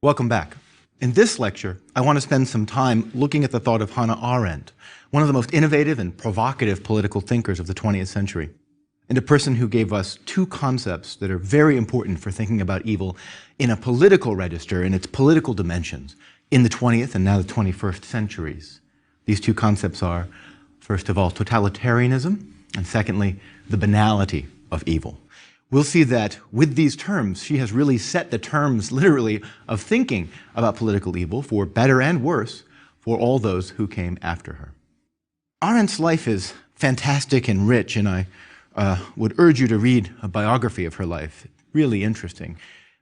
Welcome back. In this lecture, I want to spend some time looking at the thought of Hannah Arendt, one of the most innovative and provocative political thinkers of the 20th century, and a person who gave us two concepts that are very important for thinking about evil in a political register, in its political dimensions, in the 20th and now the 21st centuries. These two concepts are, first of all, totalitarianism, and secondly, the banality of evil. We'll see that with these terms, she has really set the terms, literally, of thinking about political evil, for better and worse, for all those who came after her. Arendt's life is fantastic and rich, and I would urge you to read a biography of her life. Really interesting.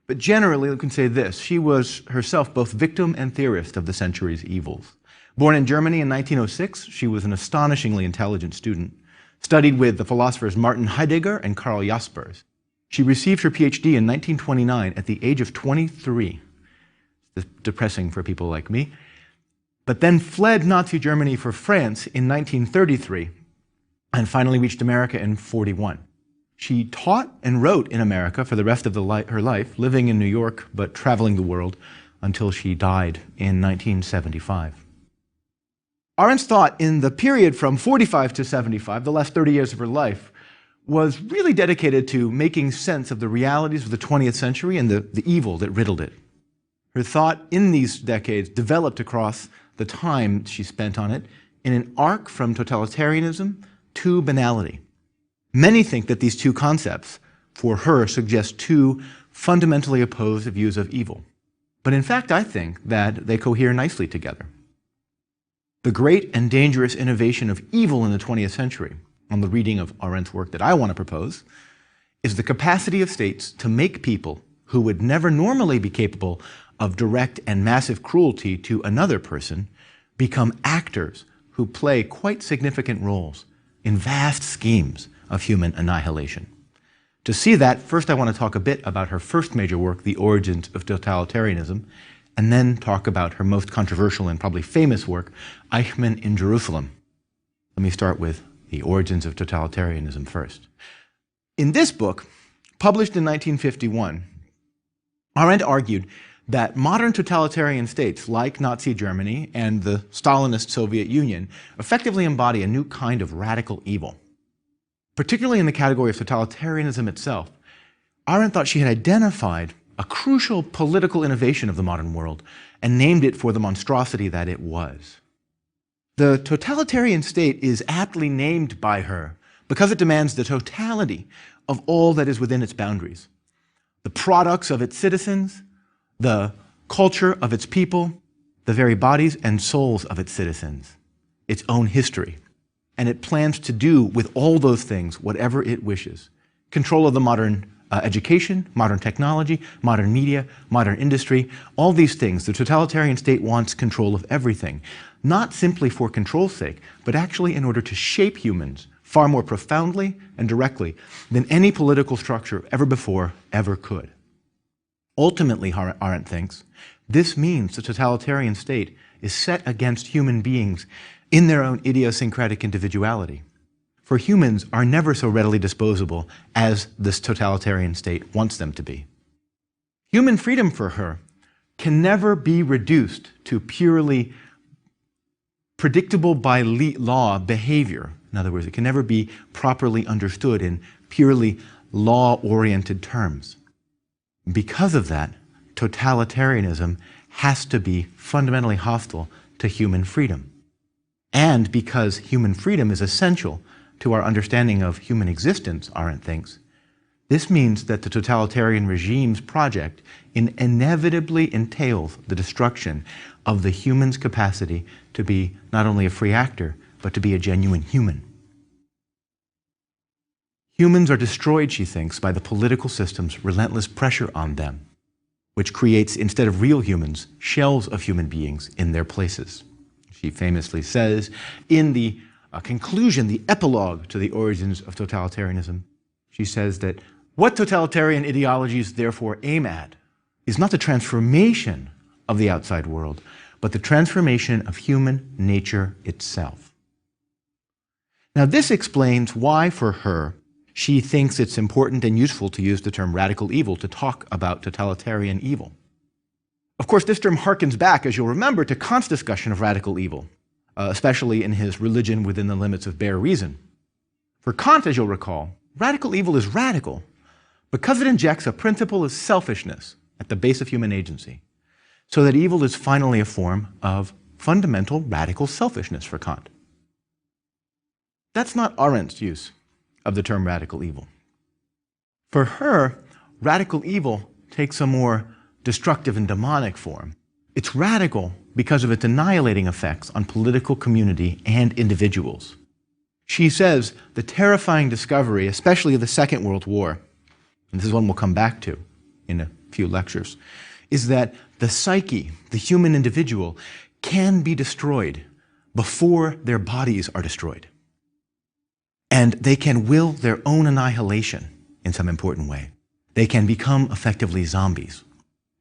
But generally, we can say this: she was herself both victim and theorist of the century's evils. Born in Germany in 1906, she was an astonishingly intelligent student, studied with the philosophers Martin Heidegger and Karl Jaspers. She received her Ph.D. in 1929 at the age of 23. It's depressing for people like me. But then fled Nazi Germany for France in 1933 and finally reached America in 1941. She taught and wrote in America for the rest of her life, living in New York but traveling the world until she died in 1975. Arendt's thought in the period from 45 to 75, the last 30 years of her life, was really dedicated to making sense of the realities of the 20th century and the evil that riddled it. Her thought in these decades developed across the time she spent on it in an arc from totalitarianism to banality. Many think that these two concepts, for her, suggest two fundamentally opposed views of evil. But in fact, I think that they cohere nicely together. The great and dangerous innovation of evil in the 20th century, on the reading of Arendt's work that I want to propose, is the capacity of states to make people who would never normally be capable of direct and massive cruelty to another person become actors who play quite significant roles in vast schemes of human annihilation. To see that, first I want to talk a bit about her first major work, The Origins of Totalitarianism, and then talk about her most controversial and probably famous work, Eichmann in Jerusalem. Let me start with The Origins of Totalitarianism first. In this book, published in 1951, Arendt argued that modern totalitarian states like Nazi Germany and the Stalinist Soviet Union effectively embody a new kind of radical evil. Particularly in the category of totalitarianism itself, Arendt thought she had identified a crucial political innovation of the modern world and named it for the monstrosity that it was. The totalitarian state is aptly named by her because it demands the totality of all that is within its boundaries, the products of its citizens, the culture of its people, the very bodies and souls of its citizens, its own history. And it plans to do with all those things whatever it wishes. Control of the modern education, modern technology, modern media, modern industry, all these things. The totalitarian state wants control of everything, not simply for control's sake, but actually in order to shape humans far more profoundly and directly than any political structure ever before ever could. Ultimately, Arendt thinks, this means the totalitarian state is set against human beings in their own idiosyncratic individuality. For humans are never so readily disposable as this totalitarian state wants them to be. Human freedom for her can never be reduced to purely predictable by law behavior. In other words, it can never be properly understood in purely law-oriented terms. Because of that, totalitarianism has to be fundamentally hostile to human freedom. And because human freedom is essential to our understanding of human existence, Arendt thinks, this means that the totalitarian regime's project inevitably entails the destruction of the human's capacity to be not only a free actor, but to be a genuine human. Humans are destroyed, she thinks, by the political system's relentless pressure on them, which creates, instead of real humans, shells of human beings in their places. She famously says in the conclusion, the epilogue to The Origins of Totalitarianism, she says that what totalitarian ideologies therefore aim at is not the transformation of the outside world, but the transformation of human nature itself. Now, this explains why, for her, she thinks it's important and useful to use the term radical evil to talk about totalitarian evil. Of course, this term harkens back, as you'll remember, to Kant's discussion of radical evil, especially in his Religion Within the Limits of Bare Reason. For Kant, as you'll recall, radical evil is radical because it injects a principle of selfishness at the base of human agency, so that evil is finally a form of fundamental radical selfishness for Kant. That's not Arendt's use of the term radical evil. For her, radical evil takes a more destructive and demonic form. It's radical because of its annihilating effects on political community and individuals. She says the terrifying discovery, especially of the Second World War, and this is one we'll come back to in a few lectures, is that the psyche, the human individual, can be destroyed before their bodies are destroyed. And they can will their own annihilation in some important way. They can become effectively zombies.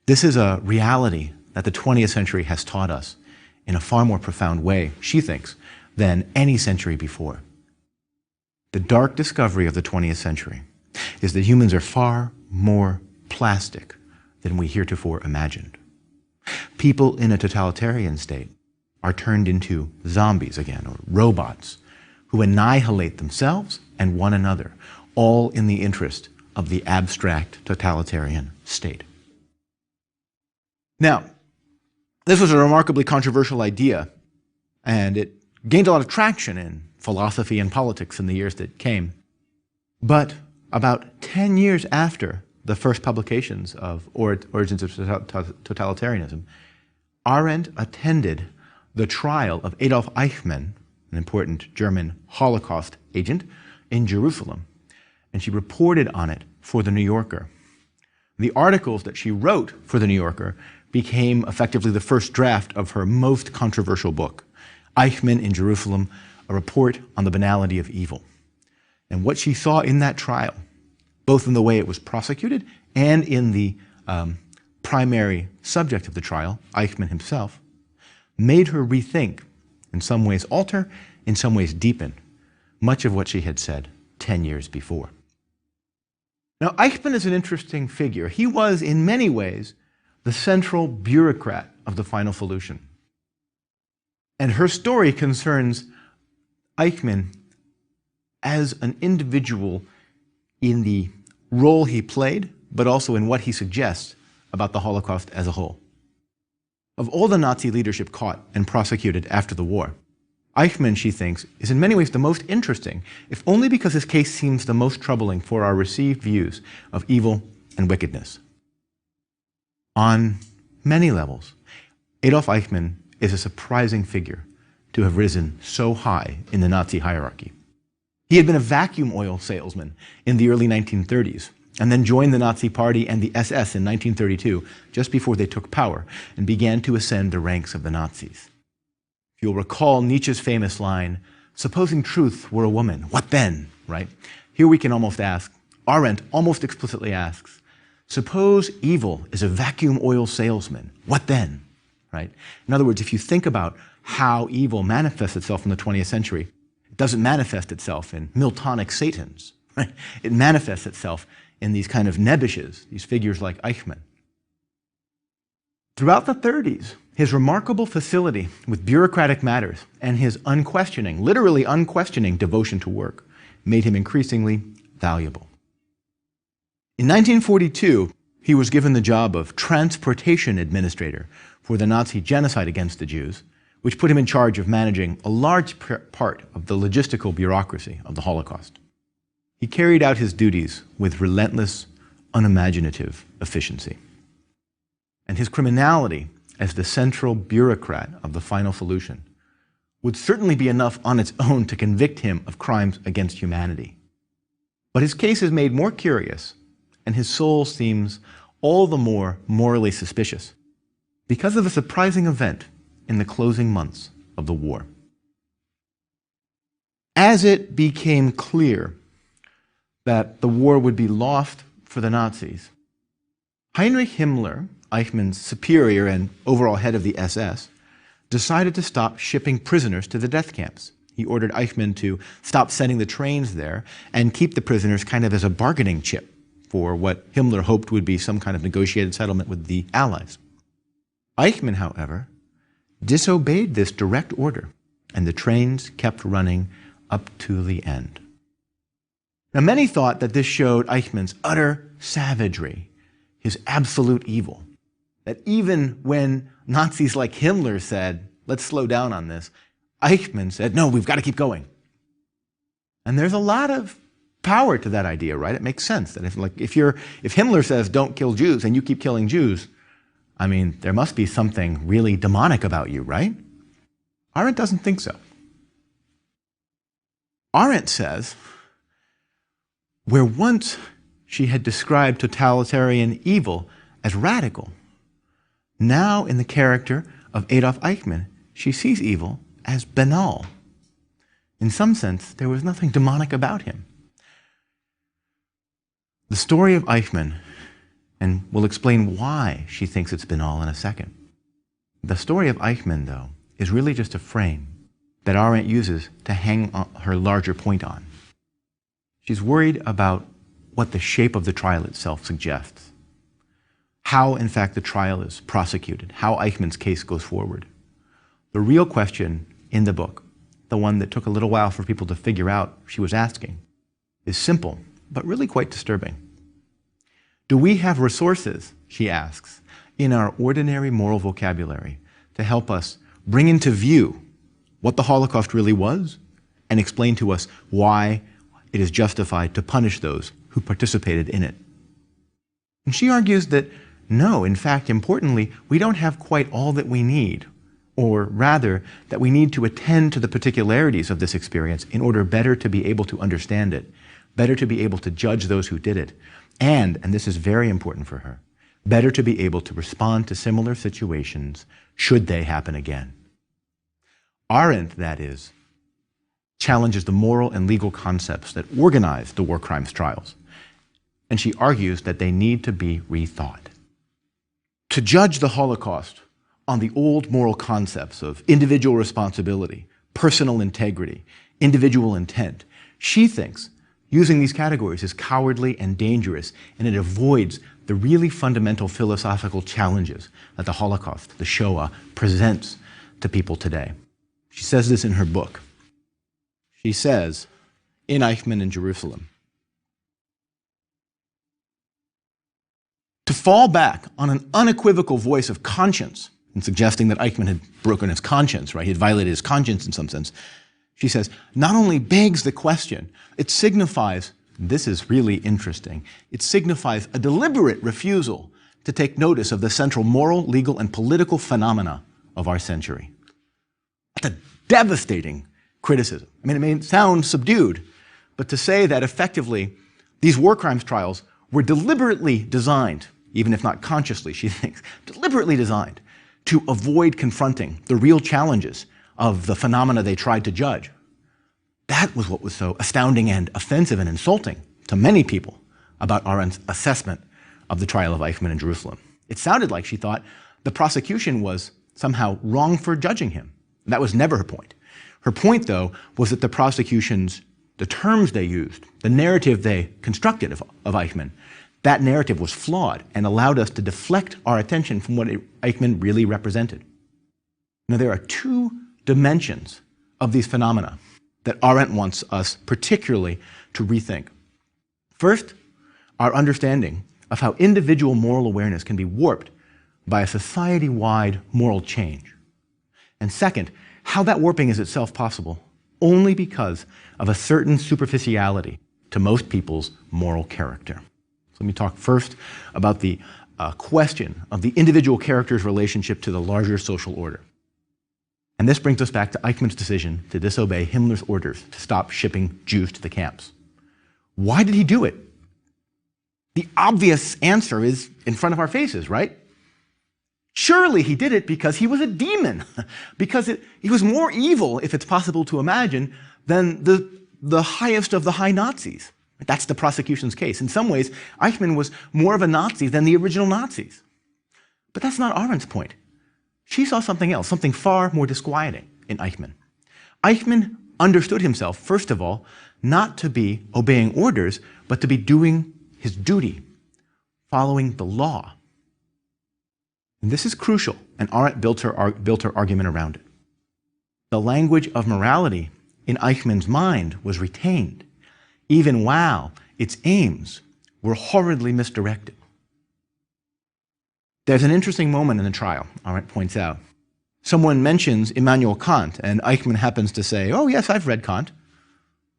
This is a reality that the 20th century has taught us in a far more profound way, she thinks, than any century before. The dark discovery of the 20th century is that humans are far more plastic than we heretofore imagined. People in a totalitarian state are turned into zombies again, or robots, who annihilate themselves and one another, all in the interest of the abstract totalitarian state. Now, this was a remarkably controversial idea, and it gained a lot of traction in philosophy and politics in the years that came. But about 10 years after the first publications of Origins of Totalitarianism, Arendt attended the trial of Adolf Eichmann, an important German Holocaust agent, in Jerusalem, and she reported on it for The New Yorker. The articles that she wrote for The New Yorker became effectively the first draft of her most controversial book, Eichmann in Jerusalem, a report on the banality of evil. And what she saw in that trial, both in the way it was prosecuted and in the primary subject of the trial, Eichmann himself, made her rethink, in some ways alter, in some ways deepen, much of what she had said 10 years before. Now, Eichmann is an interesting figure. He was, in many ways, the central bureaucrat of the final solution. And her story concerns Eichmann as an individual in the role he played, but also in what he suggests about the Holocaust as a whole. Of all the Nazi leadership caught and prosecuted after the war, Eichmann, she thinks, is in many ways the most interesting, if only because his case seems the most troubling for our received views of evil and wickedness. On many levels, Adolf Eichmann is a surprising figure to have risen so high in the Nazi hierarchy. He had been a vacuum oil salesman in the early 1930s, and then joined the Nazi Party and the SS in 1932, just before they took power, and began to ascend the ranks of the Nazis. If you'll recall Nietzsche's famous line, "Supposing truth were a woman, what then?" Right? Here we can almost ask, Arendt almost explicitly asks, suppose evil is a vacuum oil salesman, what then? Right? In other words, if you think about how evil manifests itself in the 20th century, it doesn't manifest itself in Miltonic Satans. Right? It manifests itself in these kind of nebbishes, these figures like Eichmann. Throughout the 30s, his remarkable facility with bureaucratic matters and his unquestioning, literally unquestioning devotion to work made him increasingly valuable. In 1942, he was given the job of transportation administrator for the Nazi genocide against the Jews, which put him in charge of managing a large part of the logistical bureaucracy of the Holocaust. He carried out his duties with relentless, unimaginative efficiency. And his criminality as the central bureaucrat of the final solution would certainly be enough on its own to convict him of crimes against humanity. But his case is made more curious, and his soul seems all the more morally suspicious because of a surprising event in the closing months of the war. As it became clear that the war would be lost for the Nazis, Heinrich Himmler, Eichmann's superior and overall head of the SS, decided to stop shipping prisoners to the death camps. He ordered Eichmann to stop sending the trains there and keep the prisoners kind of as a bargaining chip for what Himmler hoped would be some kind of negotiated settlement with the Allies. Eichmann, however, disobeyed this direct order, and the trains kept running up to the end. Now, many thought that this showed Eichmann's utter savagery, his absolute evil. That even when Nazis like Himmler said, let's slow down on this, Eichmann said, no, we've got to keep going. And there's a lot of power to that idea, right? It makes sense that if Himmler says don't kill Jews and you keep killing Jews, I mean, there must be something really demonic about you, right? Arendt doesn't think so. Arendt says, where once she had described totalitarian evil as radical, now in the character of Adolf Eichmann, she sees evil as banal. In some sense, there was nothing demonic about him. The story of Eichmann, and we'll explain why she thinks it's banal in a second. The story of Eichmann, though, is really just a frame that Arendt uses to hang her larger point on. She's worried about what the shape of the trial itself suggests, how, in fact, the trial is prosecuted, how Eichmann's case goes forward. The real question in the book, the one that took a little while for people to figure out she was asking, is simple, but really quite disturbing. Do we have resources, she asks, in our ordinary moral vocabulary to help us bring into view what the Holocaust really was and explain to us why it is justified to punish those who participated in it? And she argues that no, in fact, importantly, we don't have quite all that we need, or rather, that we need to attend to the particularities of this experience in order better to be able to understand it, better to be able to judge those who did it, and this is very important for her, better to be able to respond to similar situations should they happen again. Arendt, that is, challenges the moral and legal concepts that organize the war crimes trials, and she argues that they need to be rethought. To judge the Holocaust on the old moral concepts of individual responsibility, personal integrity, individual intent, she thinks using these categories is cowardly and dangerous, and it avoids the really fundamental philosophical challenges that the Holocaust, the Shoah, presents to people today. She says this in her book. She says, in Eichmann in Jerusalem, to fall back on an unequivocal voice of conscience, in suggesting that Eichmann had broken his conscience, right? He had violated his conscience in some sense. She says, not only begs the question, it signifies, this is really interesting, it signifies a deliberate refusal to take notice of the central moral, legal, and political phenomena of our century. That's a devastating criticism. I mean, it may sound subdued, but to say that effectively these war crimes trials were deliberately designed, even if not consciously, she thinks, deliberately designed to avoid confronting the real challenges of the phenomena they tried to judge. That was what was so astounding and offensive and insulting to many people about Arendt's assessment of the trial of Eichmann in Jerusalem. It sounded like she thought the prosecution was somehow wrong for judging him. That was never her point. Her point, though, was that the prosecution's, the terms they used, the narrative they constructed of Eichmann, that narrative was flawed and allowed us to deflect our attention from what Eichmann really represented. Now, there are two dimensions of these phenomena that Arendt wants us particularly to rethink. First, our understanding of how individual moral awareness can be warped by a society-wide moral change. And second, how that warping is itself possible only because of a certain superficiality to most people's moral character. So let me talk first about the question of the individual character's relationship to the larger social order. And this brings us back to Eichmann's decision to disobey Himmler's orders to stop shipping Jews to the camps. Why did he do it? The obvious answer is in front of our faces, right? Surely he did it because he was a demon, because he was more evil, if it's possible to imagine, than the highest of the high Nazis. That's the prosecution's case. In some ways, Eichmann was more of a Nazi than the original Nazis. But that's not Arendt's point. She saw something else, something far more disquieting in Eichmann. Eichmann understood himself, first of all, not to be obeying orders, but to be doing his duty, following the law. And this is crucial, and Arendt built her argument around it. The language of morality in Eichmann's mind was retained, even while its aims were horridly misdirected. There's an interesting moment in the trial, Arendt points out. Someone mentions Immanuel Kant, and Eichmann happens to say, oh yes, I've read Kant,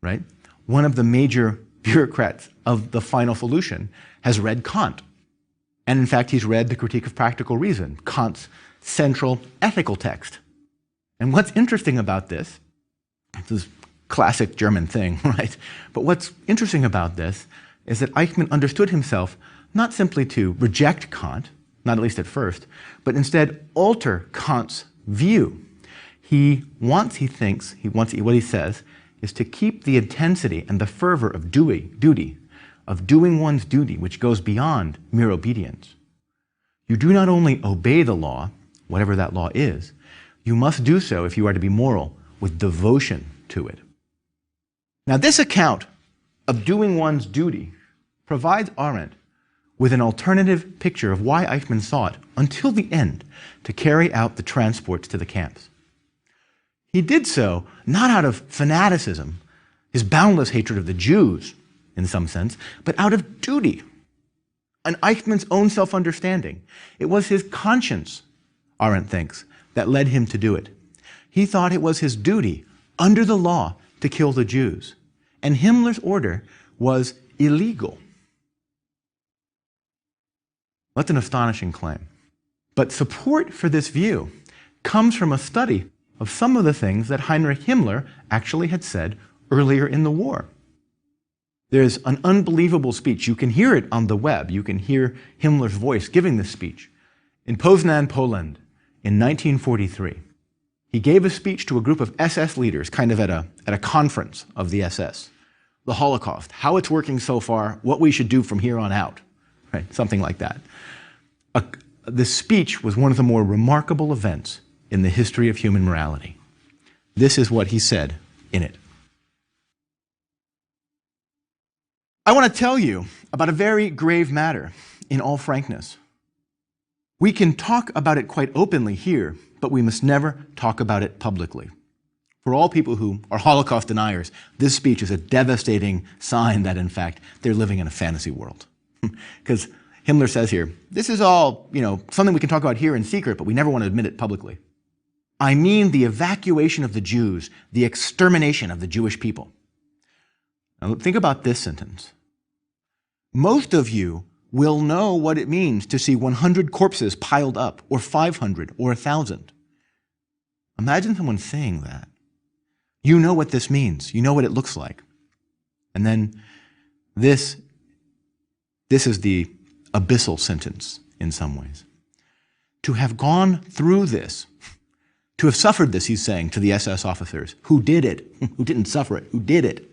right? One of the major bureaucrats of the final solution has read Kant. And in fact, he's read the Critique of Practical Reason, Kant's central ethical text. And what's interesting about this is classic German thing, right? But what's interesting about this is that Eichmann understood himself not simply to reject Kant, not at least at first, but instead alter Kant's view. What he says is to keep the intensity and the fervor of duty, of doing one's duty, which goes beyond mere obedience. You do not only obey the law, whatever that law is, you must do so, if you are to be moral, with devotion to it. Now, this account of doing one's duty provides Arendt with an alternative picture of why Eichmann sought, until the end, to carry out the transports to the camps. He did so not out of fanaticism, his boundless hatred of the Jews, in some sense, but out of duty, and Eichmann's own self-understanding. It was his conscience, Arendt thinks, that led him to do it. He thought it was his duty, under the law, to kill the Jews. And Himmler's order was illegal. That's an astonishing claim. But support for this view comes from a study of some of the things that Heinrich Himmler actually had said earlier in the war. There's an unbelievable speech. You can hear it on the web. You can hear Himmler's voice giving this speech. In Poznan, Poland, in 1943, he gave a speech to a group of SS leaders, kind of at a conference of the SS. The Holocaust, how it's working so far, what we should do from here on out, right? Something like that. This speech was one of the more remarkable events in the history of human morality. This is what he said in it. I want to tell you about a very grave matter, in all frankness. We can talk about it quite openly here, but we must never talk about it publicly. For all people who are Holocaust deniers, this speech is a devastating sign that, in fact, they're living in a fantasy world. Because Himmler says here, this is all, something we can talk about here in secret, but we never want to admit it publicly. I mean the evacuation of the Jews, the extermination of the Jewish people. Now think about this sentence. Most of you will know what it means to see 100 corpses piled up, or 500, or 1,000. Imagine someone saying that. You know what this means. You know what it looks like. And then this is the abyssal sentence in some ways. To have gone through this, to have suffered this, he's saying to the SS officers, who did it, who didn't suffer it, who did it,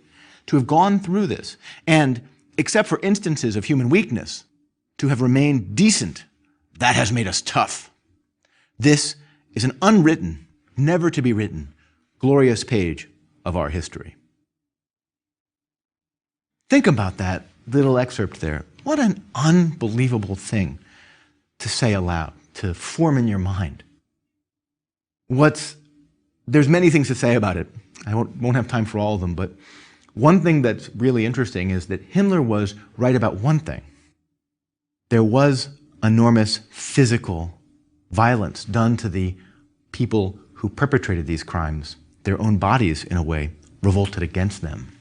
to have gone through this, and except for instances of human weakness, to have remained decent, that has made us tough. This is an unwritten, never to be written, glorious page of our history. Think about that little excerpt there. What an unbelievable thing to say aloud, to form in your mind. There's many things to say about it. I won't have time for all of them, but one thing that's really interesting is that Himmler was right about one thing. There was enormous physical violence done to the people who perpetrated these crimes. Their own bodies, in a way, revolted against them.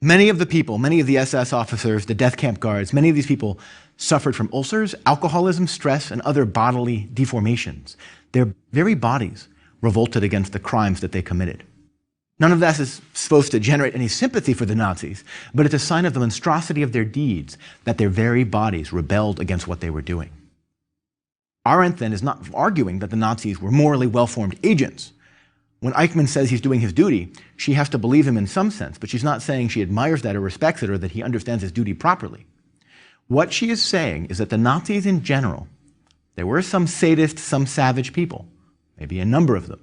Many of the SS officers, the death camp guards, many of these people suffered from ulcers, alcoholism, stress, and other bodily deformations. Their very bodies revolted against the crimes that they committed. None of that is supposed to generate any sympathy for the Nazis, but it's a sign of the monstrosity of their deeds, that their very bodies rebelled against what they were doing. Arendt then is not arguing that the Nazis were morally well-formed agents. When Eichmann says he's doing his duty, she has to believe him in some sense, but she's not saying she admires that or respects it or that he understands his duty properly. What she is saying is that the Nazis in general, there were some sadist, some savage people, maybe a number of them,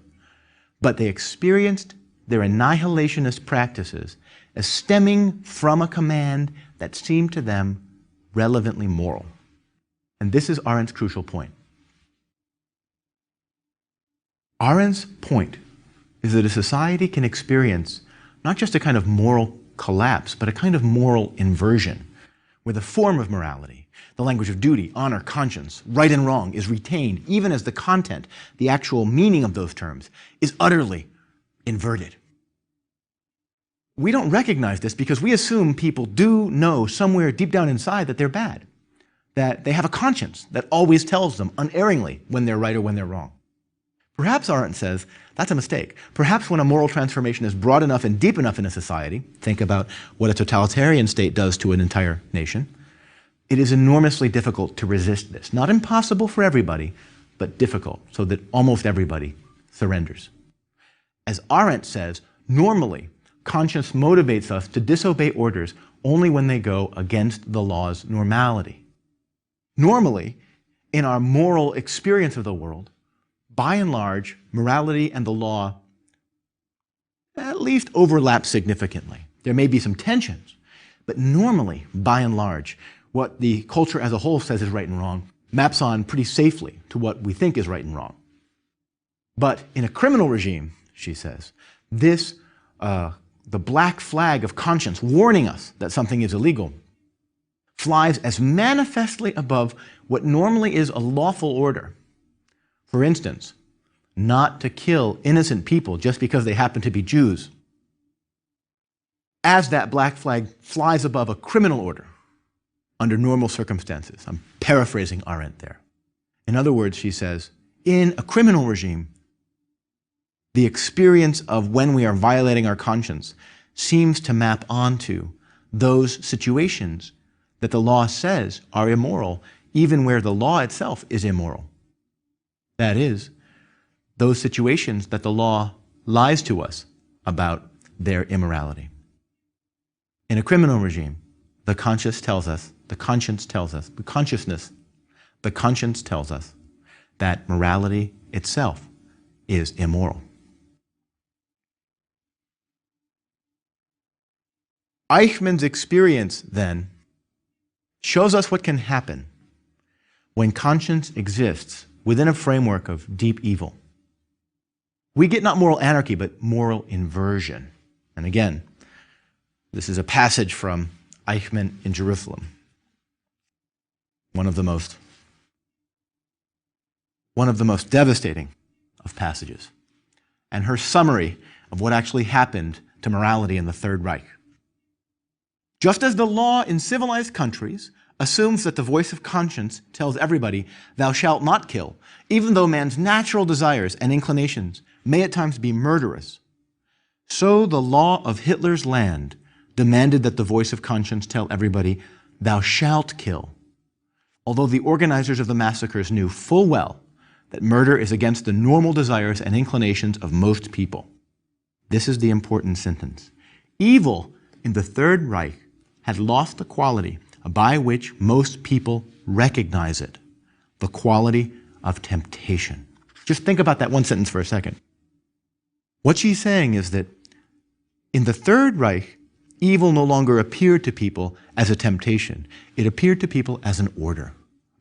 but they experienced their annihilationist practices as stemming from a command that seemed to them relevantly moral. And this is Arendt's crucial point. Arendt's point is that a society can experience not just a kind of moral collapse, but a kind of moral inversion, where the form of morality, the language of duty, honor, conscience, right and wrong, is retained, even as the content, the actual meaning of those terms, is utterly inverted. We don't recognize this because we assume people do know somewhere deep down inside that they're bad, that they have a conscience that always tells them unerringly when they're right or when they're wrong. Perhaps Arendt says that's a mistake. Perhaps when a moral transformation is broad enough and deep enough in a society, think about what a totalitarian state does to an entire nation, it is enormously difficult to resist this. Not impossible for everybody, but difficult, so that almost everybody surrenders. As Arendt says, normally, conscience motivates us to disobey orders only when they go against the law's normality. Normally, in our moral experience of the world, by and large, morality and the law at least overlap significantly. There may be some tensions, but normally, by and large, what the culture as a whole says is right and wrong maps on pretty safely to what we think is right and wrong. But in a criminal regime, she says, this, the black flag of conscience warning us that something is illegal, flies as manifestly above what normally is a lawful order. For instance, not to kill innocent people just because they happen to be Jews, as that black flag flies above a criminal order under normal circumstances. I'm paraphrasing Arendt there. In other words, she says, in a criminal regime, the experience of when we are violating our conscience seems to map onto those situations that the law says are immoral, even where the law itself is immoral. That is, those situations that the law lies to us about their immorality. In a criminal regime, the conscience tells us that morality itself is immoral. Eichmann's experience, then, shows us what can happen when conscience exists within a framework of deep evil. We get not moral anarchy, but moral inversion. And again, this is a passage from Eichmann in Jerusalem, one of the most devastating of passages, and her summary of what actually happened to morality in the Third Reich. Just as the law in civilized countries assumes that the voice of conscience tells everybody, "Thou shalt not kill," even though man's natural desires and inclinations may at times be murderous, so the law of Hitler's land demanded that the voice of conscience tell everybody, "Thou shalt kill," although the organizers of the massacres knew full well that murder is against the normal desires and inclinations of most people. This is the important sentence. Evil in the Third Reich had lost the quality by which most people recognize it, the quality of temptation. Just think about that one sentence for a second. What she's saying is that in the Third Reich, evil no longer appeared to people as a temptation. It appeared to people as an order,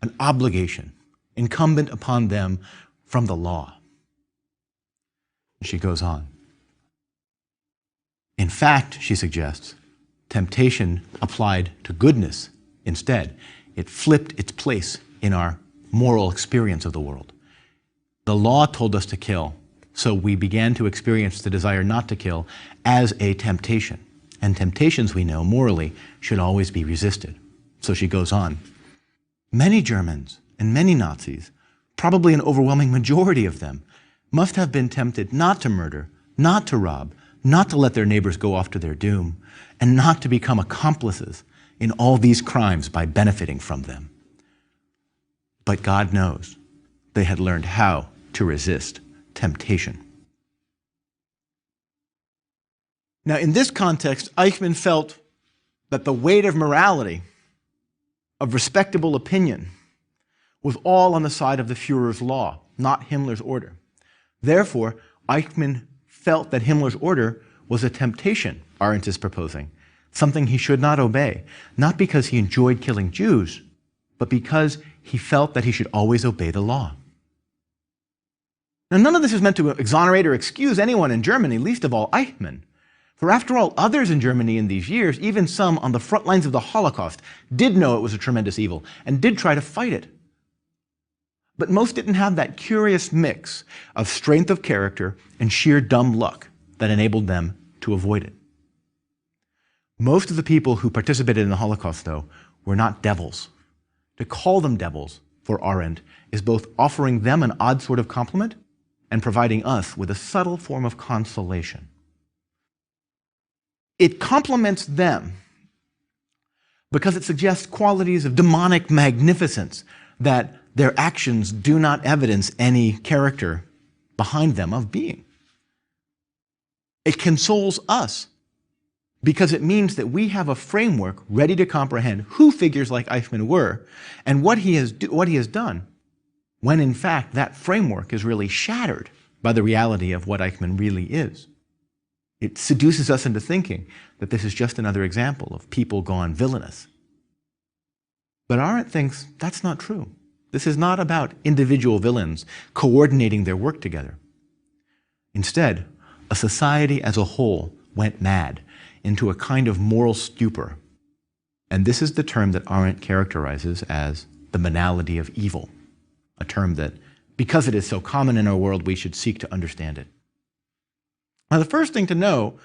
an obligation, incumbent upon them from the law. She goes on. In fact, she suggests, temptation applied to goodness instead. It flipped its place in our moral experience of the world. The law told us to kill, so we began to experience the desire not to kill as a temptation. And temptations, we know, morally, should always be resisted. So she goes on. Many Germans and many Nazis, probably an overwhelming majority of them, must have been tempted not to murder, not to rob, not to let their neighbors go off to their doom, and not to become accomplices in all these crimes by benefiting from them. But God knows they had learned how to resist temptation. Now, in this context, Eichmann felt that the weight of morality, of respectable opinion, was all on the side of the Führer's law, not Himmler's order. Therefore, Eichmann felt that Himmler's order was a temptation, Arendt is proposing, something he should not obey, not because he enjoyed killing Jews, but because he felt that he should always obey the law. Now, none of this is meant to exonerate or excuse anyone in Germany, least of all Eichmann. For after all, others in Germany in these years, even some on the front lines of the Holocaust, did know it was a tremendous evil and did try to fight it. But most didn't have that curious mix of strength of character and sheer dumb luck that enabled them to avoid it. Most of the people who participated in the Holocaust, though, were not devils. To call them devils, for Arendt, is both offering them an odd sort of compliment and providing us with a subtle form of consolation. It compliments them because it suggests qualities of demonic magnificence that their actions do not evidence any character behind them of being. It consoles us because it means that we have a framework ready to comprehend who figures like Eichmann were and what he has done, when in fact that framework is really shattered by the reality of what Eichmann really is. It seduces us into thinking that this is just another example of people gone villainous. But Arendt thinks that's not true. This is not about individual villains coordinating their work together. Instead, a society as a whole went mad into a kind of moral stupor. And this is the term that Arendt characterizes as the banality of evil, a term that, because it is so common in our world, we should seek to understand it. Now, the first thing to know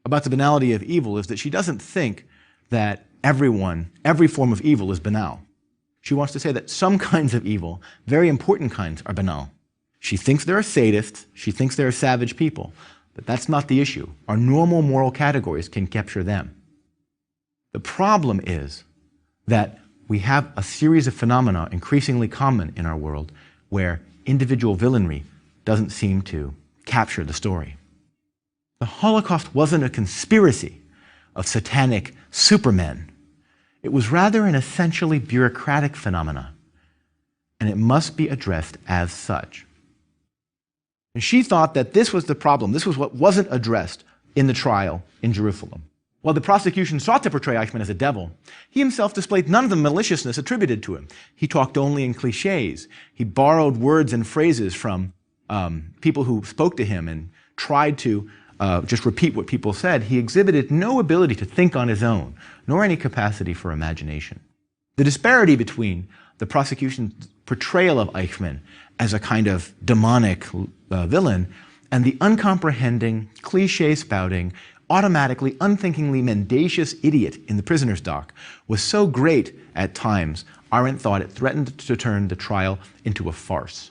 about the banality of evil is that she doesn't think that every form of evil is banal. She wants to say that some kinds of evil, very important kinds, are banal. She thinks there are sadists, she thinks there are savage people, but that's not the issue. Our normal moral categories can capture them. The problem is that we have a series of phenomena increasingly common in our world where individual villainy doesn't seem to capture the story. The Holocaust wasn't a conspiracy of satanic supermen. It was rather an essentially bureaucratic phenomena, and it must be addressed as such. And she thought that this was the problem. This was what wasn't addressed in the trial in Jerusalem. While the prosecution sought to portray Eichmann as a devil, he himself displayed none of the maliciousness attributed to him. He talked only in cliches. He borrowed words and phrases from people who spoke to him and tried to just repeat what people said. He exhibited no ability to think on his own, nor any capacity for imagination. The disparity between the prosecution's portrayal of Eichmann as a kind of demonic villain and the uncomprehending, cliche-spouting, automatically, unthinkingly mendacious idiot in the prisoner's dock was so great at times, Arendt thought it threatened to turn the trial into a farce.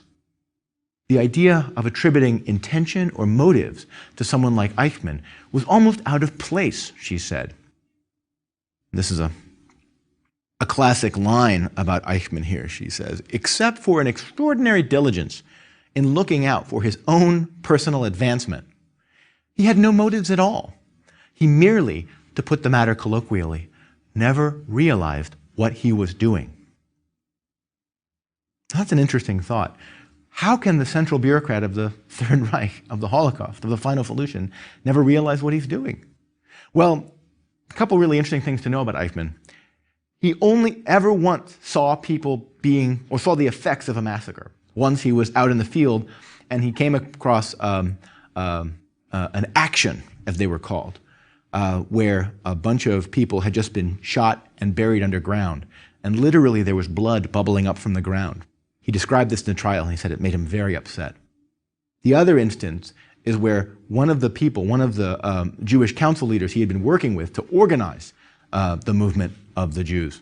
The idea of attributing intention or motives to someone like Eichmann was almost out of place, she said. This is a classic line about Eichmann here, she says, except for an extraordinary diligence in looking out for his own personal advancement. He had no motives at all. He merely, to put the matter colloquially, never realized what he was doing. That's an interesting thought. How can the central bureaucrat of the Third Reich, of the Holocaust, of the final solution, never realize what he's doing? Well, a couple really interesting things to know about Eichmann. He only ever once saw people saw the effects of a massacre. Once he was out in the field and he came across an action, as they were called, where a bunch of people had just been shot and buried underground, and literally there was blood bubbling up from the ground. He described this in the trial, and he said it made him very upset. The other instance is where one of the Jewish council leaders he had been working with to organize the movement of the Jews,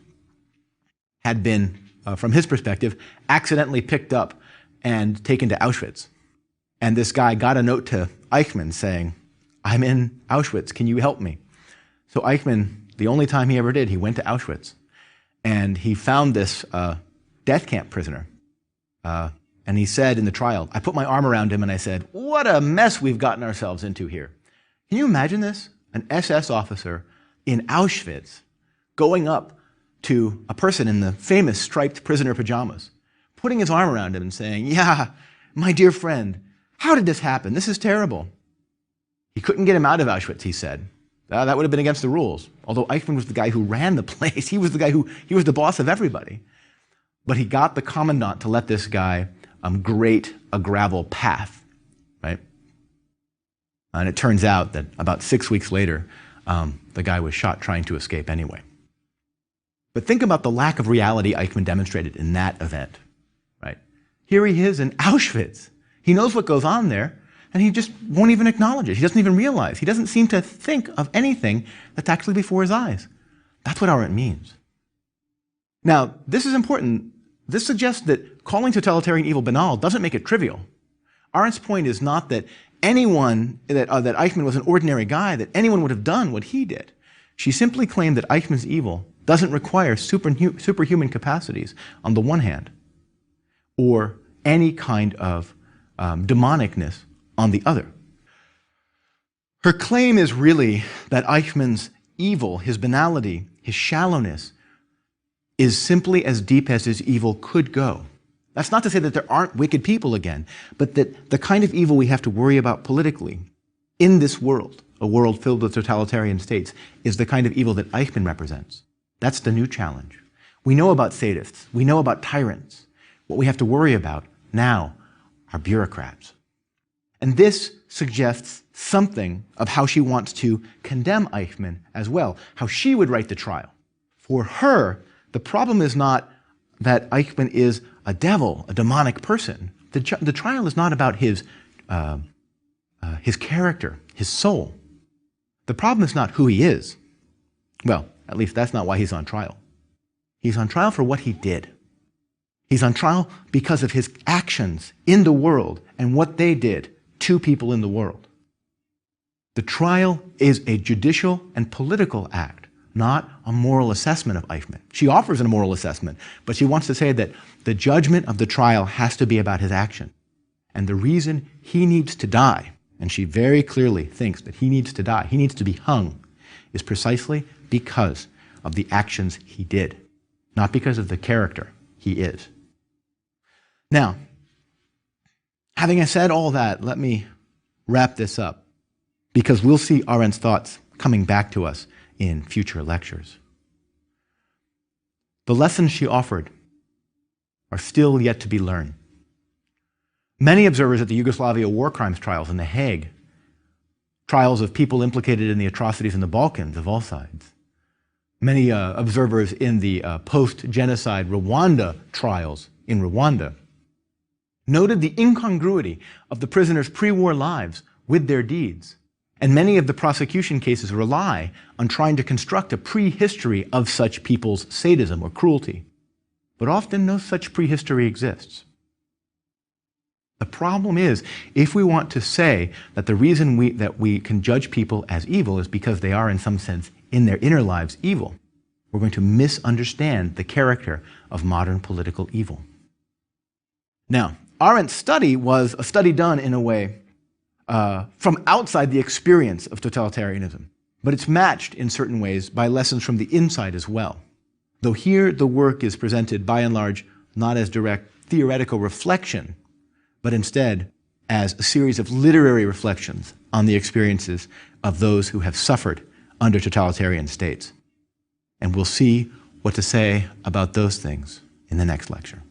had been, from his perspective, accidentally picked up and taken to Auschwitz. And this guy got a note to Eichmann saying, "I'm in Auschwitz, can you help me?" So Eichmann, the only time he ever did, he went to Auschwitz, and he found this death camp prisoner. And he said in the trial, I put my arm around him and I said, "What a mess we've gotten ourselves into here." Can you imagine this? An SS officer in Auschwitz going up to a person in the famous striped prisoner pajamas, putting his arm around him and saying, "Yeah, my dear friend, how did this happen? This is terrible." He couldn't get him out of Auschwitz, he said. That would have been against the rules. Although Eichmann was the guy who ran the place. He was the boss of everybody. But he got the commandant to let this guy grate a gravel path, right? And it turns out that about 6 weeks later, the guy was shot trying to escape anyway. But think about the lack of reality Eichmann demonstrated in that event, right? Here he is in Auschwitz. He knows what goes on there, and he just won't even acknowledge it. He doesn't even realize. He doesn't seem to think of anything that's actually before his eyes. That's what Arendt means. Now, this is important. This suggests that calling totalitarian evil banal doesn't make it trivial. Arendt's point is not that anyone, that Eichmann was an ordinary guy, that anyone would have done what he did. She simply claimed that Eichmann's evil doesn't require superhuman capacities on the one hand, or any kind of demonicness on the other. Her claim is really that Eichmann's evil, his banality, his shallowness, is simply as deep as his evil could go. That's not to say that there aren't wicked people again, but that the kind of evil we have to worry about politically in this world, a world filled with totalitarian states, is the kind of evil that Eichmann represents. That's the new challenge. We know about sadists. We know about tyrants. What we have to worry about now are bureaucrats. And this suggests something of how she wants to condemn Eichmann as well, how she would write the trial. For her, the problem is not that Eichmann is a devil, a demonic person. The trial is not about his character, his soul. The problem is not who he is. Well, at least that's not why he's on trial. He's on trial for what he did. He's on trial because of his actions in the world and what they did to people in the world. The trial is a judicial and political act, not a moral assessment of Eichmann. She offers a moral assessment, but she wants to say that the judgment of the trial has to be about his action. And the reason he needs to die, and she very clearly thinks that he needs to die, he needs to be hung, is precisely because of the actions he did, not because of the character he is. Now, having said all that, let me wrap this up, because we'll see Arendt's thoughts coming back to us in future lectures. The lessons she offered are still yet to be learned. Many observers at the Yugoslavia war crimes trials in The Hague, trials of people implicated in the atrocities in the Balkans of all sides, many observers in the post-genocide Rwanda trials in Rwanda, noted the incongruity of the prisoners' pre-war lives with their deeds. And many of the prosecution cases rely on trying to construct a prehistory of such people's sadism or cruelty. But often no such prehistory exists. The problem is, if we want to say that the reason that we can judge people as evil is because they are, in some sense, in their inner lives evil, we're going to misunderstand the character of modern political evil. Now, Arendt's study was a study done in a way from outside the experience of totalitarianism, but it's matched in certain ways by lessons from the inside as well. Though here the work is presented by and large not as direct theoretical reflection, but instead as a series of literary reflections on the experiences of those who have suffered under totalitarian states. And we'll see what to say about those things in the next lecture.